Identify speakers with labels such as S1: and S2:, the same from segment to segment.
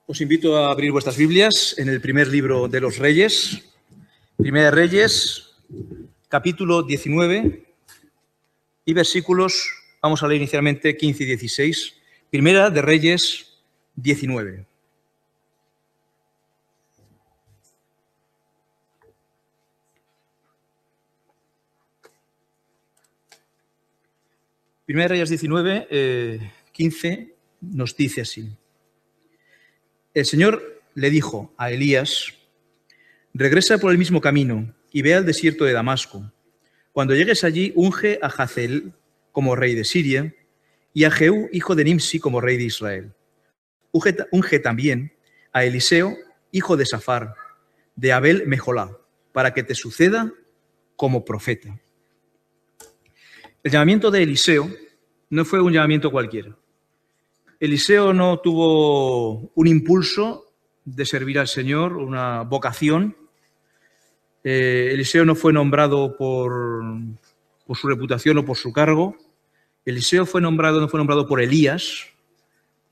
S1: Os invito a abrir vuestras Biblias en el primer libro de los Reyes, Primera de Reyes, capítulo 19 y versículos, vamos a leer inicialmente 15 y 16, Primera de Reyes 19. Primera de Reyes 19, 15, nos dice así. El Señor le dijo a Elías: regresa por el mismo camino y ve al desierto de Damasco. Cuando llegues allí, unge a Hazael como rey de Siria y a Jehú, hijo de Nimsi, como rey de Israel. Unge también a Eliseo, hijo de Safar, de Abel Meholá, para que te suceda como profeta. El llamamiento de Eliseo no fue un llamamiento cualquiera. Eliseo no tuvo un impulso de servir al Señor, una vocación. Eliseo no fue nombrado por su reputación o por su cargo. Eliseo no fue nombrado por Elías.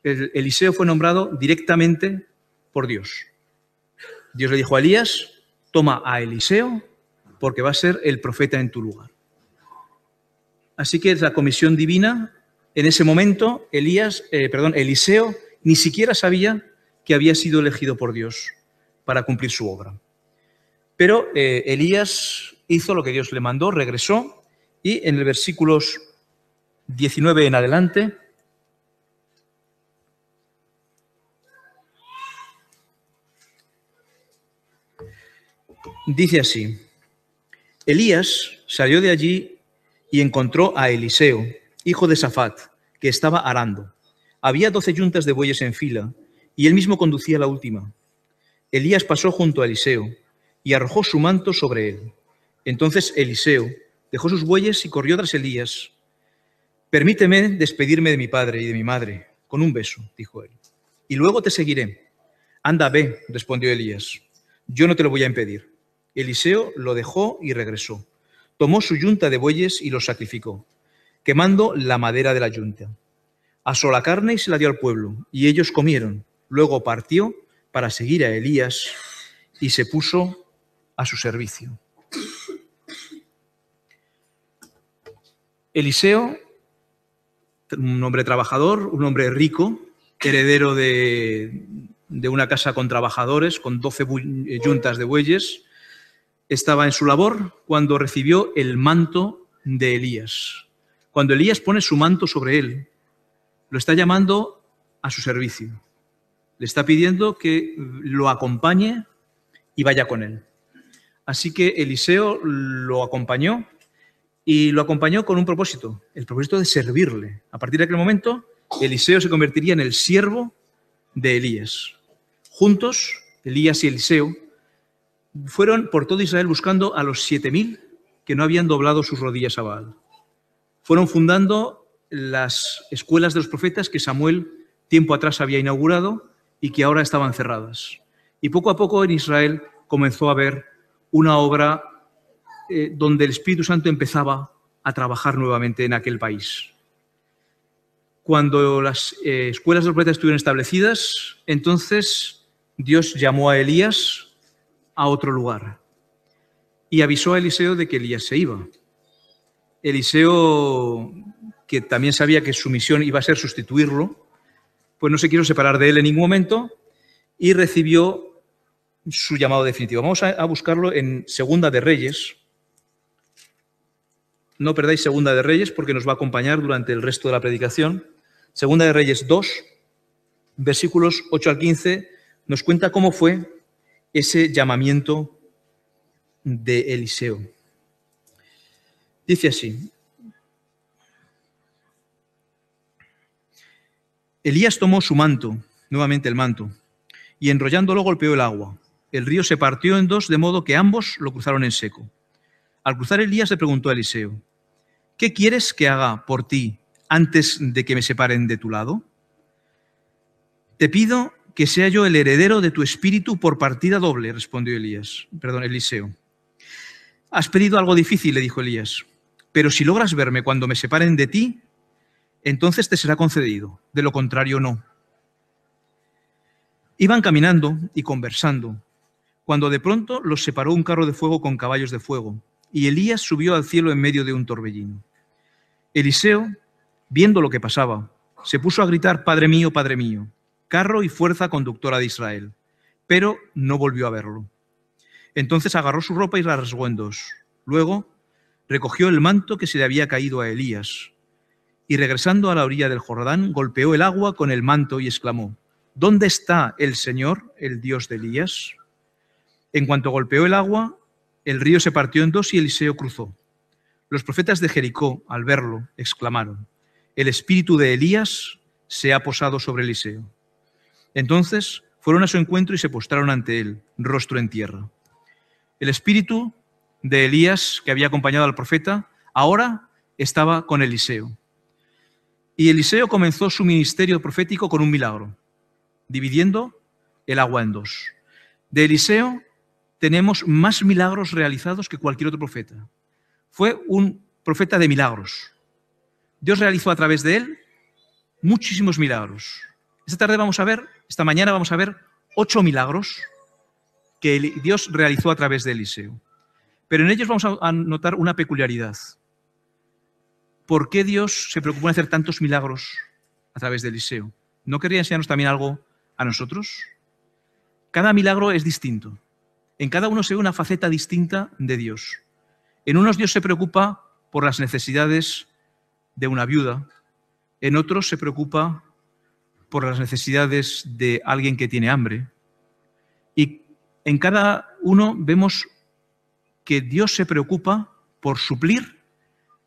S1: Eliseo fue nombrado directamente por Dios. Dios le dijo a Elías: toma a Eliseo porque va a ser el profeta en tu lugar. Así que es la comisión divina. En ese momento, Eliseo ni siquiera sabía que había sido elegido por Dios para cumplir su obra. Pero Elías hizo lo que Dios le mandó, regresó, y en el versículos 19 en adelante dice así: Elías salió de allí y encontró a Eliseo, hijo de Safat, que estaba arando. Había 12 yuntas de bueyes en fila, y él mismo conducía la última. Elías pasó junto a Eliseo y arrojó su manto sobre él. Entonces Eliseo dejó sus bueyes y corrió tras Elías. Permíteme despedirme de mi padre y de mi madre con un beso, dijo él, y luego te seguiré. Anda, ve, respondió Elías, yo no te lo voy a impedir. Eliseo lo dejó y regresó. Tomó su yunta de bueyes y los sacrificó, quemando la madera de la yunta. Asó la carne y se la dio al pueblo, y ellos comieron. Luego partió para seguir a Elías y se puso a su servicio. Eliseo, un hombre trabajador, un hombre rico, heredero de una casa con trabajadores, con 12 yuntas de bueyes, estaba en su labor cuando recibió el manto de Elías. Cuando Elías pone su manto sobre él, lo está llamando a su servicio. Le está pidiendo que lo acompañe y vaya con él. Así que Eliseo lo acompañó y lo acompañó con un propósito, el propósito de servirle. A partir de aquel momento, Eliseo se convertiría en el siervo de Elías. Juntos, Elías y Eliseo fueron por todo Israel buscando a los 7.000 que no habían doblado sus rodillas a Baal. Fueron fundando las escuelas de los profetas que Samuel tiempo atrás había inaugurado y que ahora estaban cerradas. Y poco a poco en Israel comenzó a haber una obra donde el Espíritu Santo empezaba a trabajar nuevamente en aquel país. Cuando las escuelas de los profetas estuvieron establecidas, entonces Dios llamó a Elías a otro lugar y avisó a Eliseo de que Elías se iba. Eliseo, que también sabía que su misión iba a ser sustituirlo, pues no se quiso separar de él en ningún momento y recibió su llamado definitivo. Vamos a buscarlo en Segunda de Reyes. No perdáis Segunda de Reyes porque nos va a acompañar durante el resto de la predicación. Segunda de Reyes 2, versículos 8 al 15, nos cuenta cómo fue ese llamamiento de Eliseo. Dice así: Elías tomó su manto, nuevamente el manto, y enrollándolo golpeó el agua. El río se partió en dos, de modo que ambos lo cruzaron en seco. Al cruzar Elías le preguntó a Eliseo: ¿qué quieres que haga por ti antes de que me separen de tu lado? Te pido que sea yo el heredero de tu espíritu por partida doble, respondió Eliseo. Has pedido algo difícil, le dijo Elías, pero si logras verme cuando me separen de ti, entonces te será concedido, de lo contrario no. Iban caminando y conversando, cuando de pronto los separó un carro de fuego con caballos de fuego, y Elías subió al cielo en medio de un torbellino. Eliseo, viendo lo que pasaba, se puso a gritar: Padre mío, carro y fuerza conductora de Israel. Pero no volvió a verlo. Entonces agarró su ropa y la rasgó en dos. Luego recogió el manto que se le había caído a Elías y, regresando a la orilla del Jordán, golpeó el agua con el manto y exclamó: ¿Dónde está el Señor, el Dios de Elías? En cuanto golpeó el agua, el río se partió en dos y Eliseo cruzó. Los profetas de Jericó, al verlo, exclamaron: El espíritu de Elías se ha posado sobre Eliseo. Entonces fueron a su encuentro y se postraron ante él, rostro en tierra. El espíritu de Elías, que había acompañado al profeta, ahora estaba con Eliseo. Y Eliseo comenzó su ministerio profético con un milagro, dividiendo el agua en dos. De Eliseo tenemos más milagros realizados que cualquier otro profeta. Fue un profeta de milagros. Dios realizó a través de él muchísimos milagros. Esta mañana vamos a ver 8 milagros que Dios realizó a través de Eliseo. Pero en ellos vamos a notar una peculiaridad. ¿Por qué Dios se preocupó en hacer tantos milagros a través de Eliseo? ¿No querría enseñarnos también algo a nosotros? Cada milagro es distinto. En cada uno se ve una faceta distinta de Dios. En unos Dios se preocupa por las necesidades de una viuda. En otros se preocupa por las necesidades de alguien que tiene hambre. Y en cada uno vemos que Dios se preocupa por suplir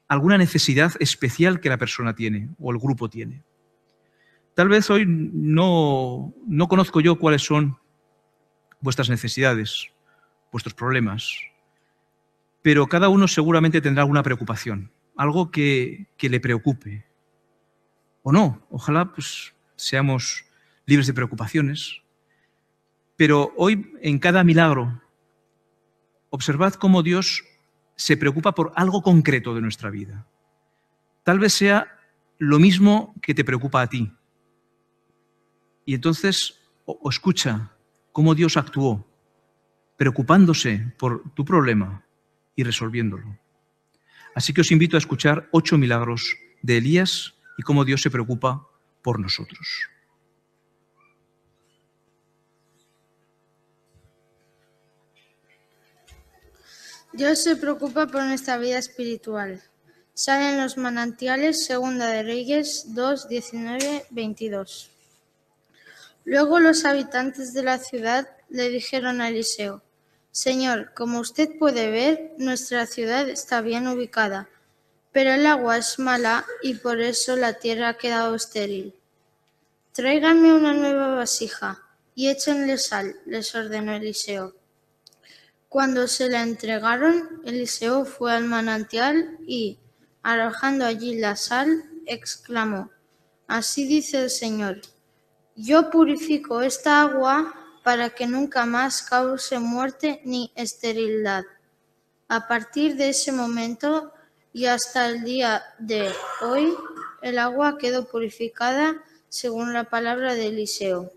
S1: alguna necesidad especial que la persona tiene o el grupo tiene. Tal vez hoy no conozco yo cuáles son vuestras necesidades, vuestros problemas, pero cada uno seguramente tendrá alguna preocupación, algo que le preocupe. O no, ojalá pues seamos libres de preocupaciones. Pero hoy, en cada milagro, observad cómo Dios se preocupa por algo concreto de nuestra vida. Tal vez sea lo mismo que te preocupa a ti. Y entonces, o escucha cómo Dios actuó, preocupándose por tu problema y resolviéndolo. Así que os invito a escuchar 8 milagros de Elías y cómo Dios se preocupa por nosotros.
S2: Dios se preocupa por nuestra vida espiritual. Salen los manantiales, 2 de Reyes 2, 19, 22. Luego los habitantes de la ciudad le dijeron a Eliseo: Señor, como usted puede ver, nuestra ciudad está bien ubicada, pero el agua es mala y por eso la tierra ha quedado estéril. Tráiganme una nueva vasija y échenle sal, les ordenó Eliseo. Cuando se la entregaron, Eliseo fue al manantial y, arrojando allí la sal, exclamó: Así dice el Señor, yo purifico esta agua para que nunca más cause muerte ni esterilidad. A partir de ese momento y hasta el día de hoy, el agua quedó purificada según la palabra de Eliseo.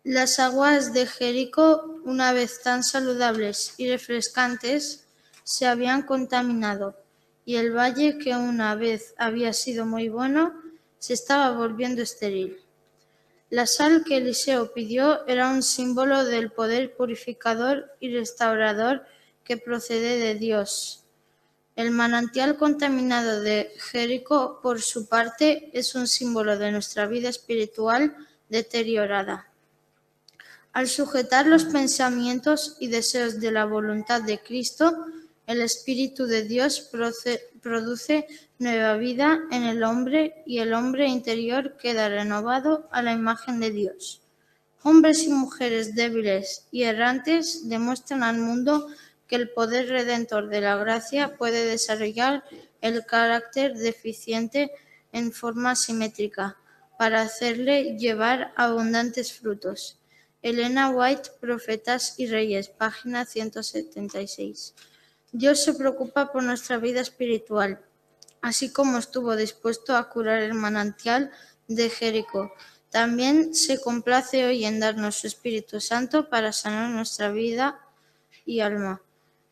S2: Las aguas de Jericó, una vez tan saludables y refrescantes, se habían contaminado, y el valle, que una vez había sido muy bueno, se estaba volviendo estéril. La sal que Eliseo pidió era un símbolo del poder purificador y restaurador que procede de Dios. El manantial contaminado de Jericó, por su parte, es un símbolo de nuestra vida espiritual deteriorada. Al sujetar los pensamientos y deseos de la voluntad de Cristo, el Espíritu de Dios produce nueva vida en el hombre y el hombre interior queda renovado a la imagen de Dios. Hombres y mujeres débiles y errantes demuestran al mundo que el poder redentor de la gracia puede desarrollar el carácter deficiente en forma simétrica para hacerle llevar abundantes frutos. Elena White, Profetas y Reyes, página 176. Dios se preocupa por nuestra vida espiritual, así como estuvo dispuesto a curar el manantial de Jericó. También se complace hoy en darnos su Espíritu Santo para sanar nuestra vida y alma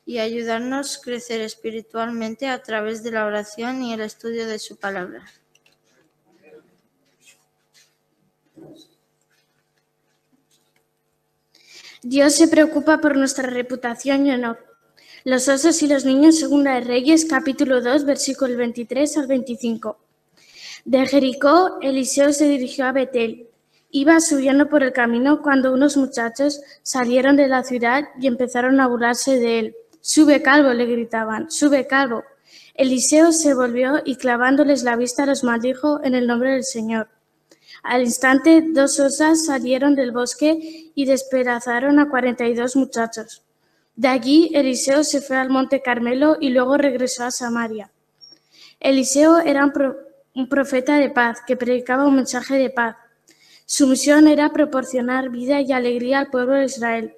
S2: y ayudarnos a crecer espiritualmente a través de la oración y el estudio de su palabra.
S3: Dios se preocupa por nuestra reputación y honor. Los osos y los niños, Segunda de Reyes, capítulo 2, versículos 23 al 25. De Jericó, Eliseo se dirigió a Betel. Iba subiendo por el camino cuando unos muchachos salieron de la ciudad y empezaron a burlarse de él. «¡Sube, calvo!», le gritaban, «¡Sube, calvo!». Eliseo se volvió y clavándoles la vista los maldijo en el nombre del Señor. Al instante, 2 osas salieron del bosque y despedazaron a 42 muchachos. De allí, Eliseo se fue al monte Carmelo y luego regresó a Samaria. Eliseo era un profeta de paz que predicaba un mensaje de paz. Su misión era proporcionar vida y alegría al pueblo de Israel.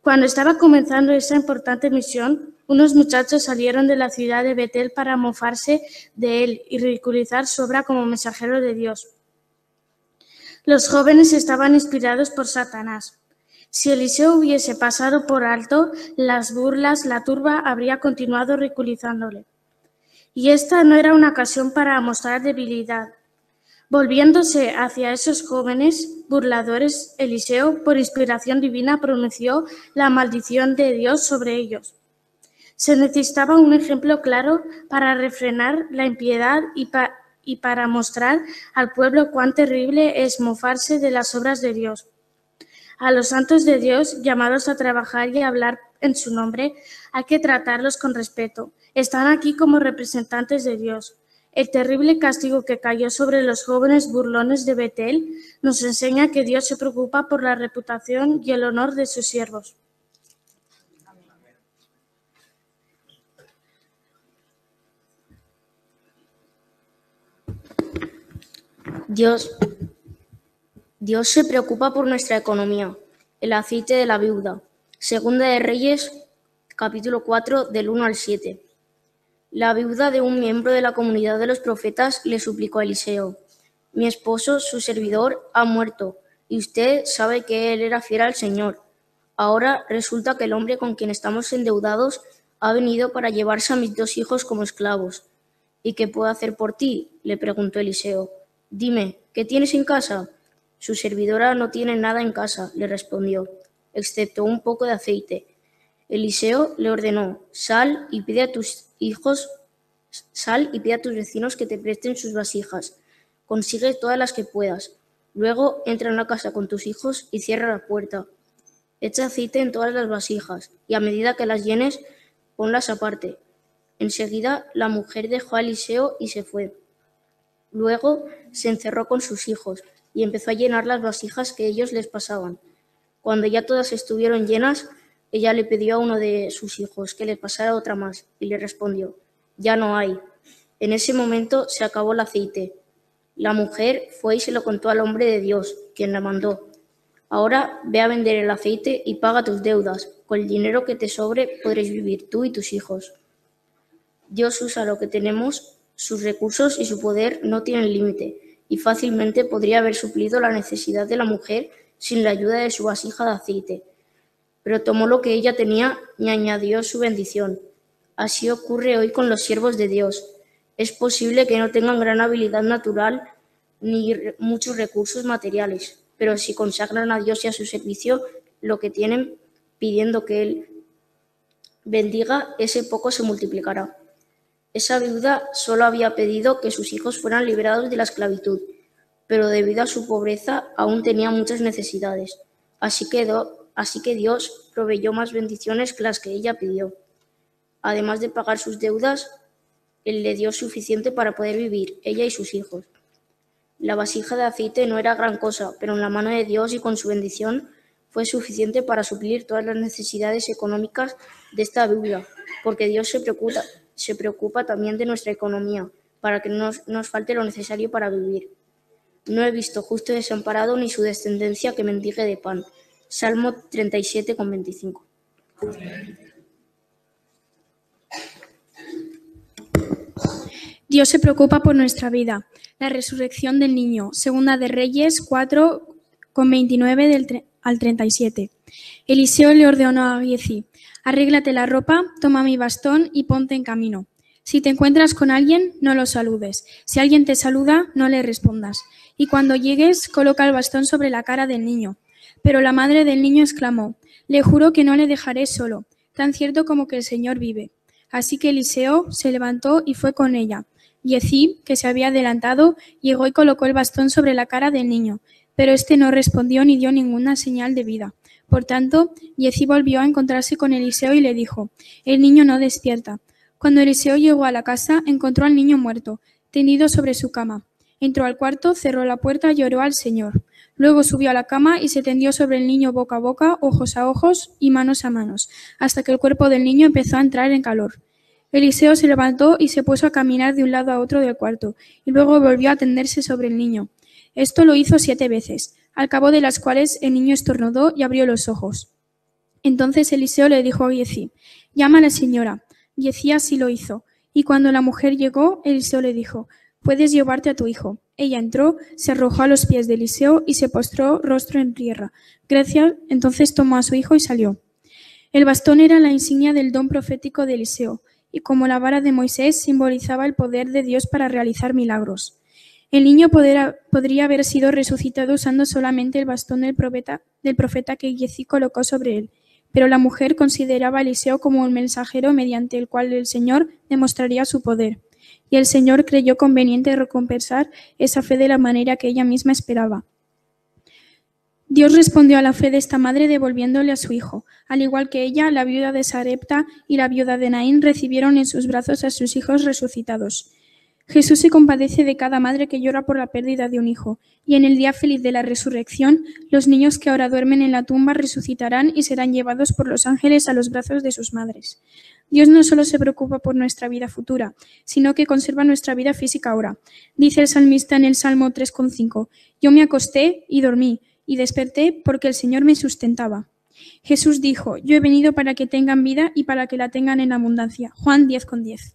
S3: Cuando estaba comenzando esa importante misión, unos muchachos salieron de la ciudad de Betel para mofarse de él y ridiculizar su obra como mensajero de Dios. Los jóvenes estaban inspirados por Satanás. Si Eliseo hubiese pasado por alto las burlas, la turba habría continuado ridiculizándole. Y esta no era una ocasión para mostrar debilidad. Volviéndose hacia esos jóvenes burladores, Eliseo, por inspiración divina, pronunció la maldición de Dios sobre ellos. Se necesitaba un ejemplo claro para refrenar la impiedad y para mostrar al pueblo cuán terrible es mofarse de las obras de Dios. A los santos de Dios, llamados a trabajar y a hablar en su nombre, hay que tratarlos con respeto. Están aquí como representantes de Dios. El terrible castigo que cayó sobre los jóvenes burlones de Betel nos enseña que Dios se preocupa por la reputación y el honor de sus siervos.
S4: Dios se preocupa por nuestra economía. El aceite de la viuda. Segunda de Reyes, capítulo 4, del 1 al 7. La viuda de un miembro de la comunidad de los profetas le suplicó a Eliseo: «Mi esposo, su servidor, ha muerto, y usted sabe que él era fiel al Señor. Ahora resulta que el hombre con quien estamos endeudados ha venido para llevarse a mis 2 hijos como esclavos. ¿Y qué puedo hacer por ti?», le preguntó Eliseo. «Dime, ¿qué tienes en casa?». «Su servidora no tiene nada en casa», le respondió, «excepto un poco de aceite». Eliseo le ordenó: «Sal y pide a tus vecinos que te presten sus vasijas. Consigue todas las que puedas. Luego entra en la casa con tus hijos y cierra la puerta. Echa aceite en todas las vasijas y a medida que las llenes, ponlas aparte». Enseguida la mujer dejó a Eliseo y se fue. Luego se encerró con sus hijos y empezó a llenar las vasijas que ellos les pasaban. Cuando ya todas estuvieron llenas, ella le pidió a uno de sus hijos que le pasara otra más y le respondió: «Ya no hay». En ese momento se acabó el aceite. La mujer fue y se lo contó al hombre de Dios, quien la mandó: «Ahora ve a vender el aceite y paga tus deudas. Con el dinero que te sobre podréis vivir tú y tus hijos». Dios usa lo que tenemos, sus recursos y su poder no tienen límite, y fácilmente podría haber suplido la necesidad de la mujer sin la ayuda de su vasija de aceite. Pero tomó lo que ella tenía y añadió su bendición. Así ocurre hoy con los siervos de Dios. Es posible que no tengan gran habilidad natural ni muchos recursos materiales, pero si consagran a Dios y a su servicio lo que tienen, pidiendo que Él bendiga, ese poco se multiplicará. Esa viuda solo había pedido que sus hijos fueran liberados de la esclavitud, pero debido a su pobreza aún tenía muchas necesidades. Así que Dios proveyó más bendiciones que las que ella pidió. Además de pagar sus deudas, Él le dio suficiente para poder vivir, ella y sus hijos. La vasija de aceite no era gran cosa, pero en la mano de Dios y con su bendición fue suficiente para suplir todas las necesidades económicas de esta viuda, porque Dios se preocupa también de nuestra economía, para que no nos falte lo necesario para vivir. No he visto justo desamparado ni su descendencia que mendigue de pan. Salmo 37,25.
S5: Dios se preocupa por nuestra vida. La resurrección del niño. Segunda de Reyes 4, con 29 al 37. Eliseo le ordenó a Giezi: arréglate la ropa, toma mi bastón y ponte en camino. Si te encuentras con alguien, no lo saludes. Si alguien te saluda, no le respondas. Y cuando llegues, coloca el bastón sobre la cara del niño. Pero la madre del niño exclamó: le juro que no le dejaré solo, tan cierto como que el Señor vive. Así que Eliseo se levantó y fue con ella. Giezi, que se había adelantado, llegó y colocó el bastón sobre la cara del niño, pero éste no respondió ni dio ninguna señal de vida. Por tanto, Giezi volvió a encontrarse con Eliseo y le dijo: el niño no despierta. Cuando Eliseo llegó a la casa, encontró al niño muerto, tendido sobre su cama. Entró al cuarto, cerró la puerta y oró al Señor. Luego subió a la cama y se tendió sobre el niño boca a boca, ojos a ojos y manos a manos, hasta que el cuerpo del niño empezó a entrar en calor. Eliseo se levantó y se puso a caminar de un lado a otro del cuarto, y luego volvió a tenderse sobre el niño. Esto lo hizo 7 veces, al cabo de las cuales el niño estornudó y abrió los ojos. Entonces Eliseo le dijo a Giezi: llama a la señora. Giezi así lo hizo, y cuando la mujer llegó, Eliseo le dijo: puedes llevarte a tu hijo. Ella entró, se arrojó a los pies de Eliseo y se postró rostro en tierra. Gracias, entonces tomó a su hijo y salió. El bastón era la insignia del don profético de Eliseo, y como la vara de Moisés simbolizaba el poder de Dios para realizar milagros. El niño podría haber sido resucitado usando solamente el bastón del profeta que Giezi colocó sobre él, pero la mujer consideraba a Eliseo como un mensajero mediante el cual el Señor demostraría su poder, y el Señor creyó conveniente recompensar esa fe de la manera que ella misma esperaba. Dios respondió a la fe de esta madre devolviéndole a su hijo. Al igual que ella, la viuda de Sarepta y la viuda de Naín recibieron en sus brazos a sus hijos resucitados. Jesús se compadece de cada madre que llora por la pérdida de un hijo, y en el día feliz de la resurrección, los niños que ahora duermen en la tumba resucitarán y serán llevados por los ángeles a los brazos de sus madres. Dios no solo se preocupa por nuestra vida futura, sino que conserva nuestra vida física ahora. Dice el salmista en el Salmo 3,5: yo me acosté y dormí, y desperté porque el Señor me sustentaba. Jesús dijo: yo he venido para que tengan vida y para que la tengan en abundancia. Juan 10,10.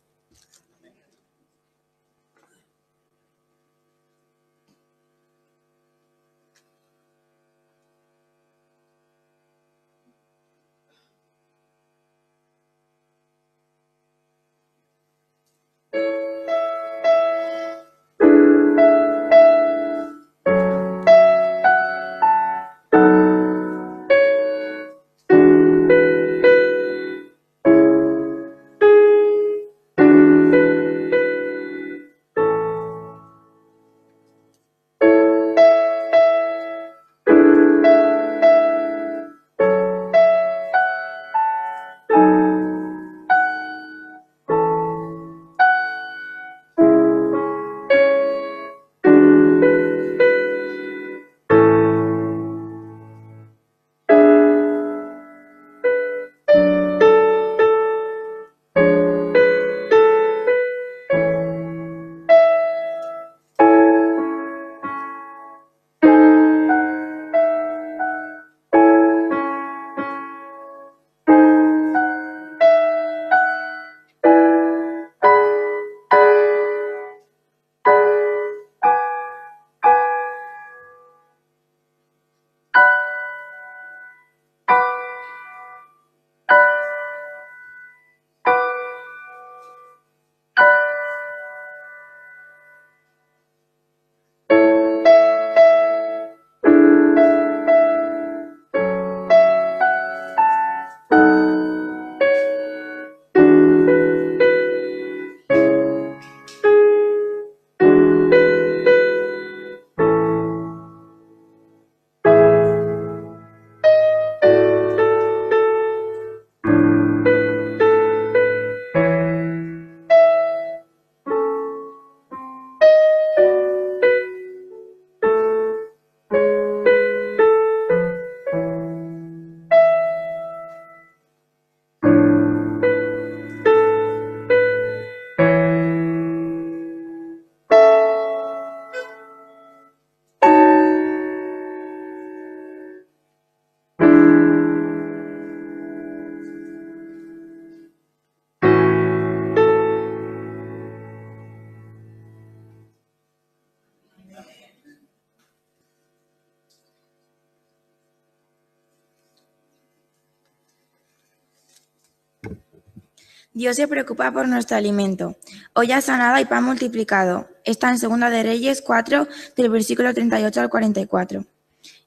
S6: Dios se preocupa por nuestro alimento. Olla sanada y pan multiplicado. Está en 2 de Reyes 4, del versículo 38 al 44.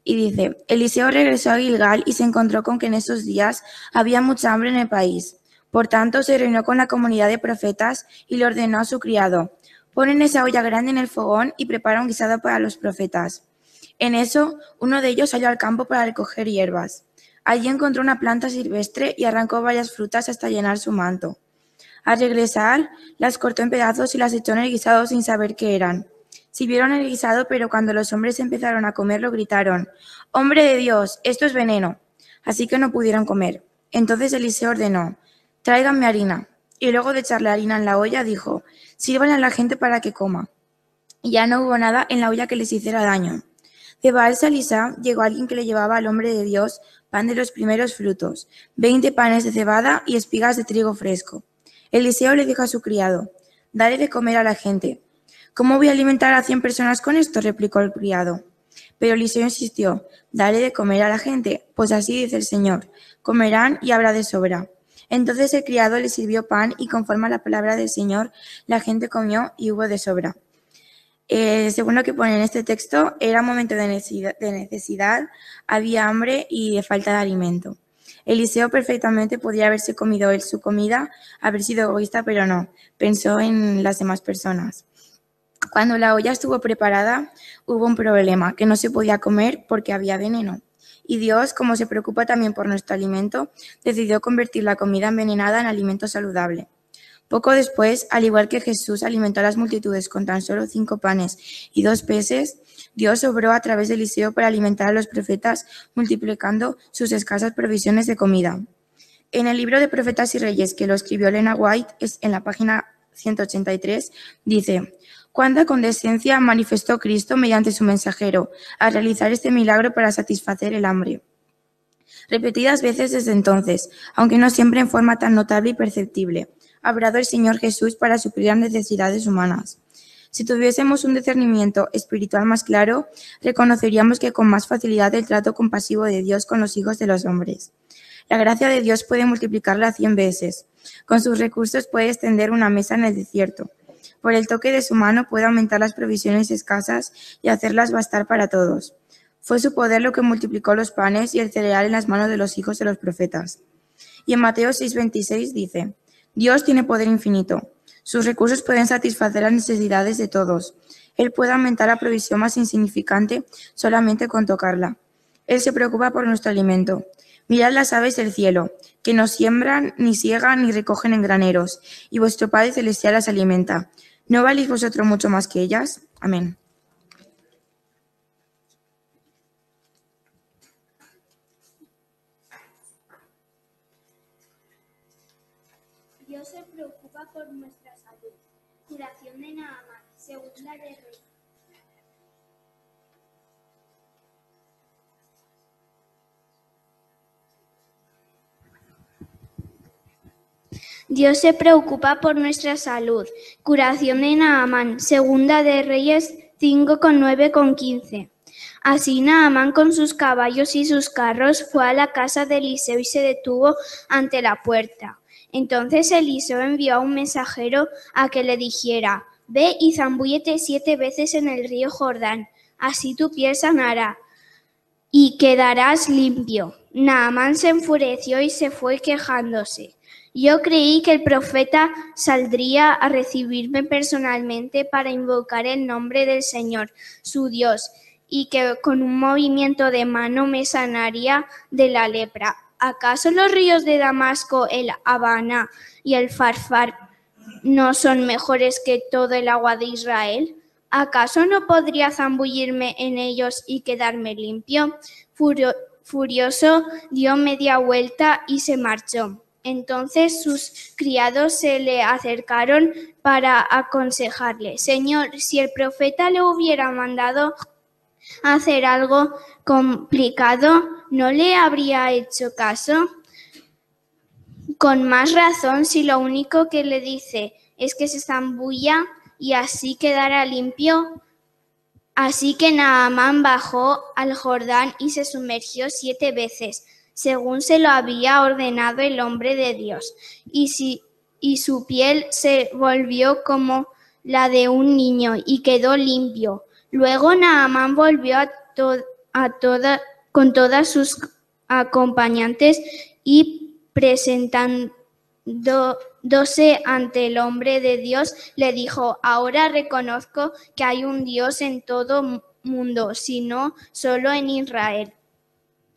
S6: Y dice, Eliseo regresó a Gilgal y se encontró con que en esos días había mucha hambre en el país. Por tanto, se reunió con la comunidad de profetas y le ordenó a su criado, ponen esa olla grande en el fogón y prepara un guisado para los profetas. En eso, uno de ellos salió al campo para recoger hierbas. Allí encontró una planta silvestre y arrancó varias frutas hasta llenar su manto. Al regresar, las cortó en pedazos y las echó en el guisado sin saber qué eran. Sirvieron el guisado, pero cuando los hombres empezaron a comerlo, gritaron, «¡Hombre de Dios, esto es veneno!». Así que no pudieron comer. Entonces Eliseo ordenó, «Tráiganme harina». Y luego de echarle harina en la olla, dijo, «Sírvanle a la gente para que coma». Y ya no hubo nada en la olla que les hiciera daño. De Baal-Salisa llegó alguien que le llevaba al hombre de Dios pan de los primeros frutos, 20 panes de cebada y espigas de trigo fresco. Eliseo le dijo a su criado, «Dale de comer a la gente». «¿Cómo voy a alimentar a 100 personas con esto?», replicó el criado. Pero Eliseo insistió, «Dale de comer a la gente, pues así dice el Señor, comerán y habrá de sobra». Entonces el criado le sirvió pan y conforme a la palabra del Señor, la gente comió y hubo de sobra. Según lo que pone en este texto, era un momento de necesidad, había hambre y de falta de alimento. Eliseo perfectamente podría haberse comido él su comida, haber sido egoísta, pero no, pensó en las demás personas. Cuando la olla estuvo preparada, hubo un problema, que no se podía comer porque había veneno. Y Dios, como se preocupa también por nuestro alimento, decidió convertir la comida envenenada en alimento saludable. Poco después, al igual que Jesús alimentó a las multitudes con tan solo 5 panes y 2 peces, Dios obró a través de Eliseo para alimentar a los profetas, multiplicando sus escasas provisiones de comida. En el libro de Profetas y Reyes, que lo escribió Elena White, en la página 183, dice, «Cuánta condescencia manifestó Cristo mediante su mensajero al realizar este milagro para satisfacer el hambre». Repetidas veces desde entonces, aunque no siempre en forma tan notable y perceptible, ha obrado el Señor Jesús para suplir las necesidades humanas. Si tuviésemos un discernimiento espiritual más claro, reconoceríamos que con más facilidad el trato compasivo de Dios con los hijos de los hombres. La gracia de Dios puede multiplicarla 100 veces. Con sus recursos puede extender una mesa en el desierto. Por el toque de su mano puede aumentar las provisiones escasas y hacerlas bastar para todos. Fue su poder lo que multiplicó los panes y el cereal en las manos de los hijos de los profetas. Y en Mateo 6:26 dice, Dios tiene poder infinito. Sus recursos pueden satisfacer las necesidades de todos. Él puede aumentar la provisión más insignificante solamente con tocarla. Él se preocupa por nuestro alimento. Mirad las aves del cielo, que no siembran, ni siegan, ni recogen en graneros, y vuestro Padre Celestial las alimenta. ¿No valéis vosotros mucho más que ellas? Amén.
S3: Dios se preocupa por nuestra salud. Curación de Naamán, segunda de Reyes. Dios se preocupa por nuestra salud. Curación de Naamán, segunda de Reyes 5:9-15. Así Naamán con sus caballos y sus carros fue a la casa de Eliseo y se detuvo ante la puerta. Entonces Eliseo envió a un mensajero a que le dijera, «Ve y zambúllete 7 veces en el río Jordán, así tu piel sanará y quedarás limpio». Naamán se enfureció y se fue quejándose. Yo creí que el profeta saldría a recibirme personalmente para invocar el nombre del Señor, su Dios, y que con un movimiento de mano me sanaría de la lepra. ¿Acaso los ríos de Damasco, el Habana y el Farfar no son mejores que todo el agua de Israel? ¿Acaso no podría zambullirme en ellos y quedarme limpio? Furioso dio media vuelta y se marchó. Entonces sus criados se le acercaron para aconsejarle, «Señor, si el profeta le hubiera mandado hacer algo complicado, ¿no le habría hecho caso? Con más razón si lo único que le dice es que se zambulla y así quedará limpio». Así que Naamán bajó al Jordán y se sumergió 7 veces, según se lo había ordenado el hombre de Dios, y y su piel se volvió como la de un niño y quedó limpio. Luego Naamán volvió con todas sus acompañantes y presentándose ante el hombre de Dios, le dijo: ahora reconozco que hay un Dios en todo mundo, sino solo en Israel.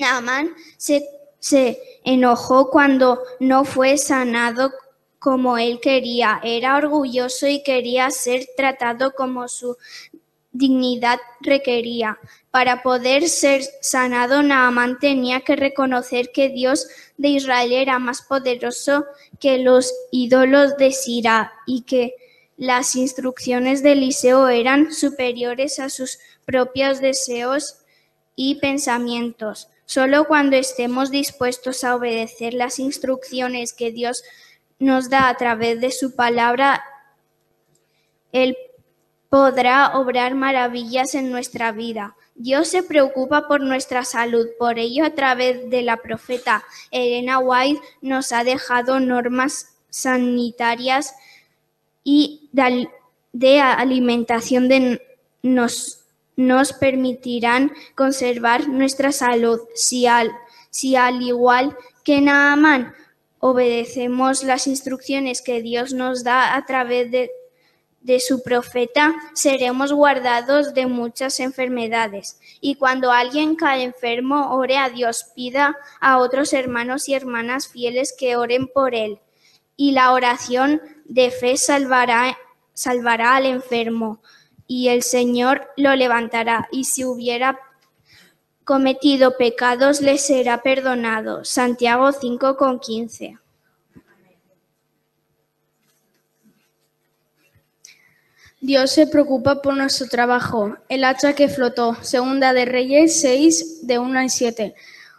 S3: Naamán se enojó cuando no fue sanado como él quería. Era orgulloso y quería ser tratado como su dignidad requería. Para poder ser sanado, Naamán tenía que reconocer que Dios de Israel era más poderoso que los ídolos de Sira y que las instrucciones de Eliseo eran superiores a sus propios deseos y pensamientos. Solo cuando estemos dispuestos a obedecer las instrucciones que Dios nos da a través de su palabra, Él podrá obrar maravillas en nuestra vida. Dios se preocupa por nuestra salud. Por ello, a través de la profeta Elena White, nos ha dejado normas sanitarias y de alimentación nos permitirán conservar nuestra salud. Si al igual que Naamán obedecemos las instrucciones que Dios nos da a través de su profeta, seremos guardados de muchas enfermedades. Y cuando alguien cae enfermo, ore a Dios, pida a otros hermanos y hermanas fieles que oren por él. Y la oración de fe salvará al enfermo, y el Señor lo levantará. Y si hubiera cometido pecados, le será perdonado. Santiago 5,15.
S5: Dios se preocupa por nuestro trabajo. El hacha que flotó. Segunda de Reyes 6, de 1 al 7.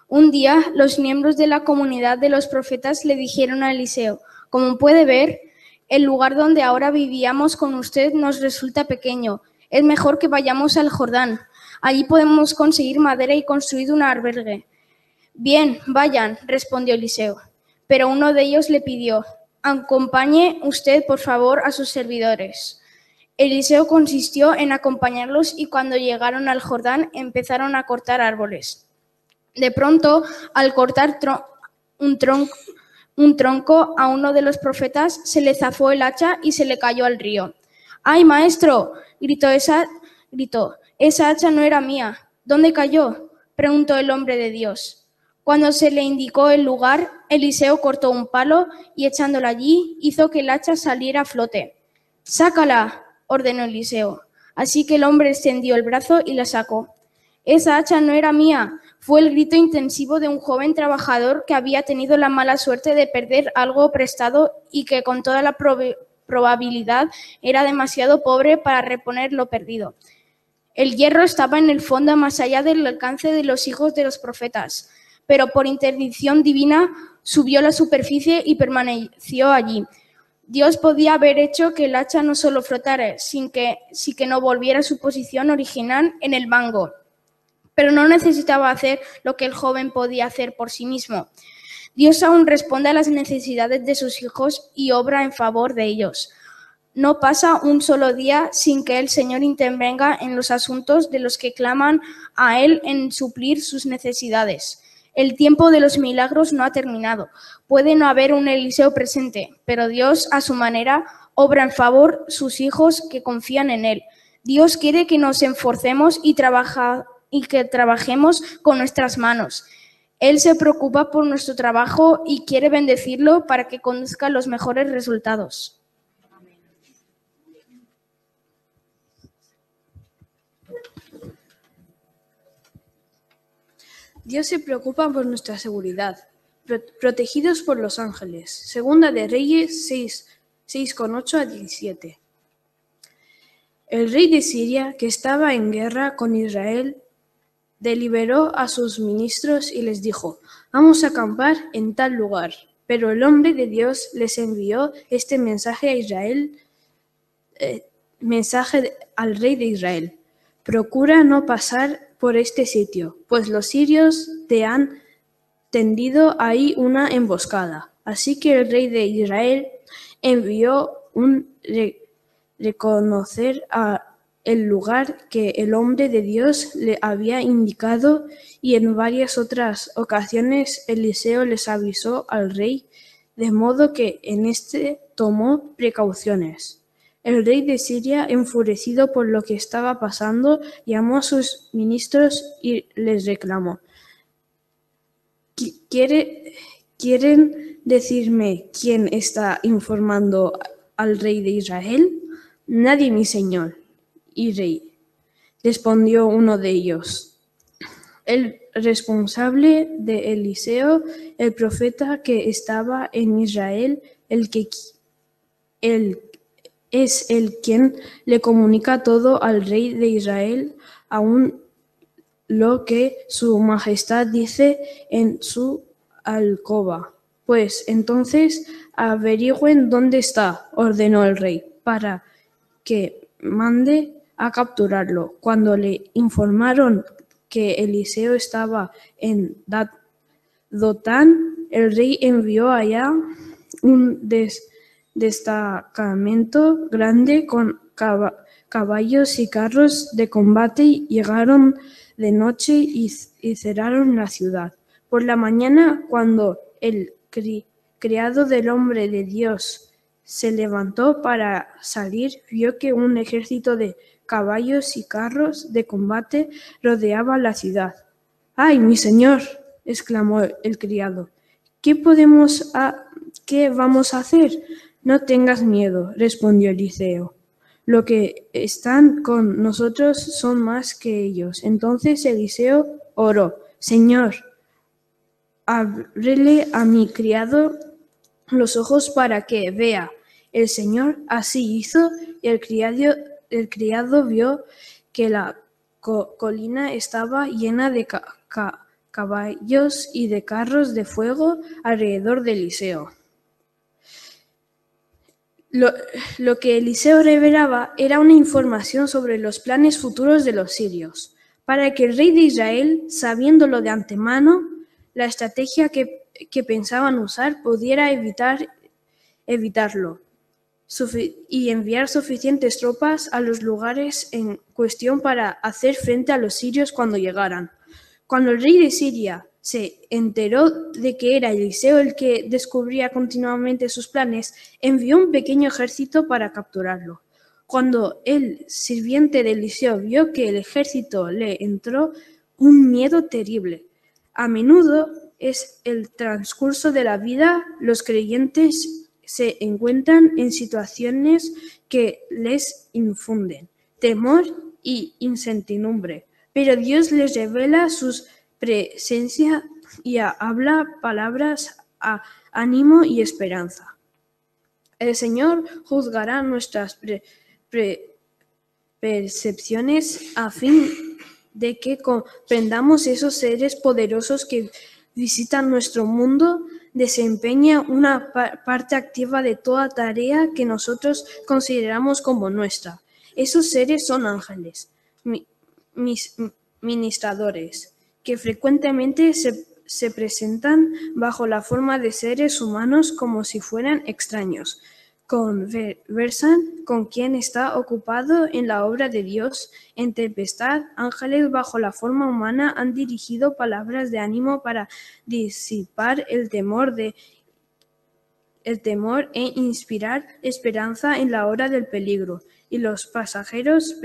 S5: Un día, los miembros de la comunidad de los profetas le dijeron a Eliseo: como puede ver, el lugar donde ahora vivíamos con usted nos resulta pequeño. Es mejor que vayamos al Jordán. Allí podemos conseguir madera y construir un albergue. Bien, vayan, respondió Eliseo. Pero uno de ellos le pidió: acompañe usted, por favor, a sus servidores. Eliseo consistió en acompañarlos y cuando llegaron al Jordán empezaron a cortar árboles. De pronto, al cortar un tronco a uno de los profetas, se le zafó el hacha y se le cayó al río. ¡Ay, maestro!, gritó. Esa hacha no era mía. ¿Dónde cayó?, preguntó el hombre de Dios. Cuando se le indicó el lugar, Eliseo cortó un palo y echándolo allí, hizo que el hacha saliera a flote. «¡Sácala!», ordenó Eliseo. Así que el hombre extendió el brazo y la sacó. «Esa hacha no era mía», fue el grito intensivo de un joven trabajador que había tenido la mala suerte de perder algo prestado y que con toda la probabilidad era demasiado pobre para reponer lo perdido. El hierro estaba en el fondo más allá del alcance de los hijos de los profetas, pero por interdicción divina subió a la superficie y permaneció allí. Dios podía haber hecho que el hacha no solo flotara, sin que no volviera a su posición original en el mango, pero no necesitaba hacer lo que el joven podía hacer por sí mismo. Dios aún responde a las necesidades de sus hijos y obra en favor de ellos. No pasa un solo día sin que el Señor intervenga en los asuntos de los que claman a Él en suplir sus necesidades. El tiempo de los milagros no ha terminado. Puede no haber un Eliseo presente, pero Dios, a su manera, obra en favor de sus hijos que confían en Él. Dios quiere que nos esforcemos y que trabajemos con nuestras manos. Él se preocupa por nuestro trabajo y quiere bendecirlo para que conduzca los mejores resultados. Dios se preocupa por nuestra seguridad, protegidos por los ángeles. Segunda de Reyes 6,8 a 17. El rey de Siria, que estaba en guerra con Israel, deliberó a sus ministros y les dijo: vamos a acampar en tal lugar. Pero el hombre de Dios les envió este mensaje a Israel, al rey de Israel: procura no pasar por este sitio, pues los sirios te han tendido ahí una emboscada. Así que el rey de Israel
S3: envió un reconocer el lugar que el hombre de Dios le había indicado, y en varias otras ocasiones Eliseo les avisó al rey, de modo que en este tomó precauciones. El rey de Siria, enfurecido por lo que estaba pasando, llamó a sus ministros y les reclamó: ¿Quieren decirme quién está informando al rey de Israel? Nadie, mi señor y rey, respondió uno de ellos. El responsable de Eliseo, el profeta que estaba en Israel, es el quien le comunica todo al rey de Israel, aun lo que su majestad dice en su alcoba. Pues entonces averigüen dónde está, ordenó el rey, para que mande a capturarlo. Cuando le informaron que Eliseo estaba en Dotán, el rey envió allá un destacamento grande con caballos y carros de combate, y llegaron de noche y cerraron la ciudad. Por la mañana, cuando el criado del hombre de Dios se levantó para salir, vio que un ejército de caballos y carros de combate rodeaba la ciudad. ¡Ay, mi señor!, exclamó el criado. ¿Qué vamos a hacer? No tengas miedo, respondió Eliseo. Lo que están con nosotros son más que ellos. Entonces Eliseo oró: Señor, ábrele a mi criado los ojos para que vea. El Señor así hizo, y el criado vio que la colina estaba llena de caballos y de carros de fuego alrededor de Eliseo. Lo que Eliseo revelaba era una información sobre los planes futuros de los sirios, para que el rey de Israel, sabiéndolo de antemano, la estrategia que pensaban usar, pudiera evitarlo y enviar suficientes tropas a los lugares en cuestión para hacer frente a los sirios cuando llegaran. Cuando el rey de Siria se enteró de que era Eliseo el que descubría continuamente sus planes, envió un pequeño ejército para capturarlo. Cuando el sirviente de Eliseo vio que el ejército, le entró un miedo terrible. A menudo es el transcurso de la vida, los creyentes se encuentran en situaciones que les infunden temor y incertidumbre, pero Dios les revela su presencia y habla palabras a ánimo y esperanza. El Señor juzgará nuestras percepciones a fin de que comprendamos esos seres poderosos que visitan nuestro mundo, desempeña una parte activa de toda tarea que nosotros consideramos como nuestra. Esos seres son ángeles, ministradores, que frecuentemente se presentan bajo la forma de seres humanos como si fueran extraños. Conversan con quien está ocupado en la obra de Dios. En tempestad, ángeles bajo la forma humana han dirigido palabras de ánimo para disipar el temor e inspirar esperanza en la hora del peligro. Y los pasajeros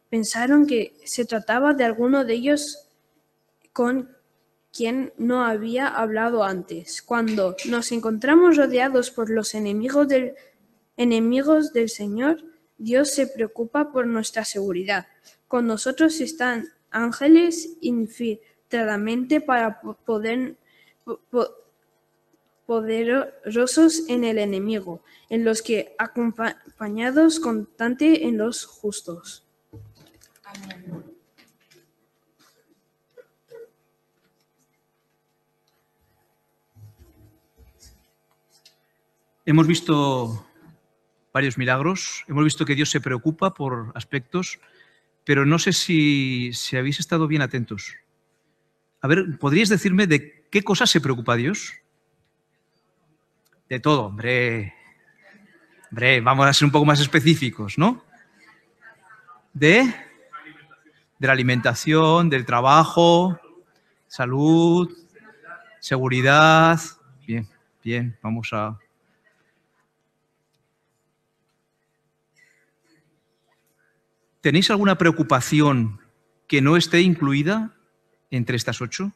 S3: pensaron que se trataba de alguno de ellos con quien no había hablado antes. Cuando nos encontramos rodeados por los enemigos del Señor, Dios se preocupa por nuestra seguridad. Con nosotros están ángeles infiltradamente para poderosos en el enemigo, en los que acompañados constante en los justos. Amén.
S1: Hemos visto varios milagros, hemos visto que Dios se preocupa por aspectos, pero no sé si habéis estado bien atentos. A ver, ¿podríais decirme de qué cosas se preocupa Dios? De todo, hombre. Hombre, vamos a ser un poco más específicos, ¿no? De la alimentación, del trabajo, salud, seguridad. Bien, bien, vamos a... ¿Tenéis alguna preocupación que no esté incluida entre estas 8?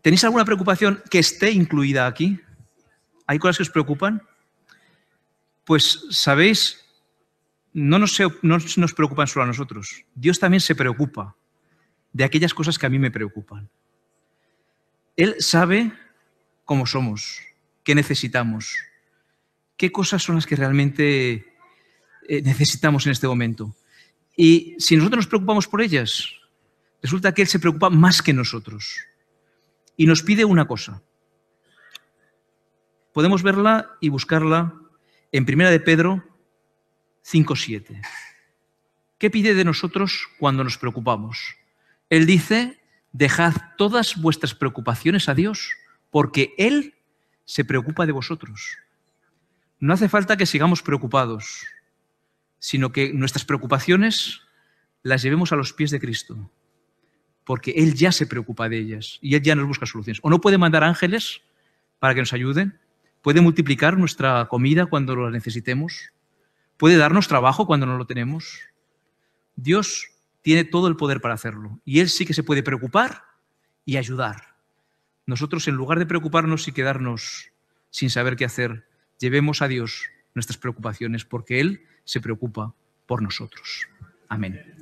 S1: ¿Tenéis alguna preocupación que esté incluida aquí? ¿Hay cosas que os preocupan? Pues, ¿sabéis? No nos preocupan solo a nosotros. Dios también se preocupa de aquellas cosas que a mí me preocupan. Él sabe cómo somos, qué necesitamos, qué cosas son las que realmente necesitamos en este momento. Y si nosotros nos preocupamos por ellas, resulta que Él se preocupa más que nosotros. Y nos pide una cosa. Podemos verla y buscarla en 1 de Pedro 5:7. ¿Qué pide de nosotros cuando nos preocupamos? Él dice, dejad todas vuestras preocupaciones a Dios, porque Él se preocupa de vosotros. No hace falta que sigamos preocupados, sino que nuestras preocupaciones las llevemos a los pies de Cristo, porque Él ya se preocupa de ellas y Él ya nos busca soluciones. O no puede mandar ángeles para que nos ayuden, puede multiplicar nuestra comida cuando lo necesitemos, puede darnos trabajo cuando no lo tenemos. Dios tiene todo el poder para hacerlo y Él sí que se puede preocupar y ayudar. Nosotros, en lugar de preocuparnos y quedarnos sin saber qué hacer, llevemos a Dios nuestras preocupaciones porque Él se preocupa por nosotros. Amén.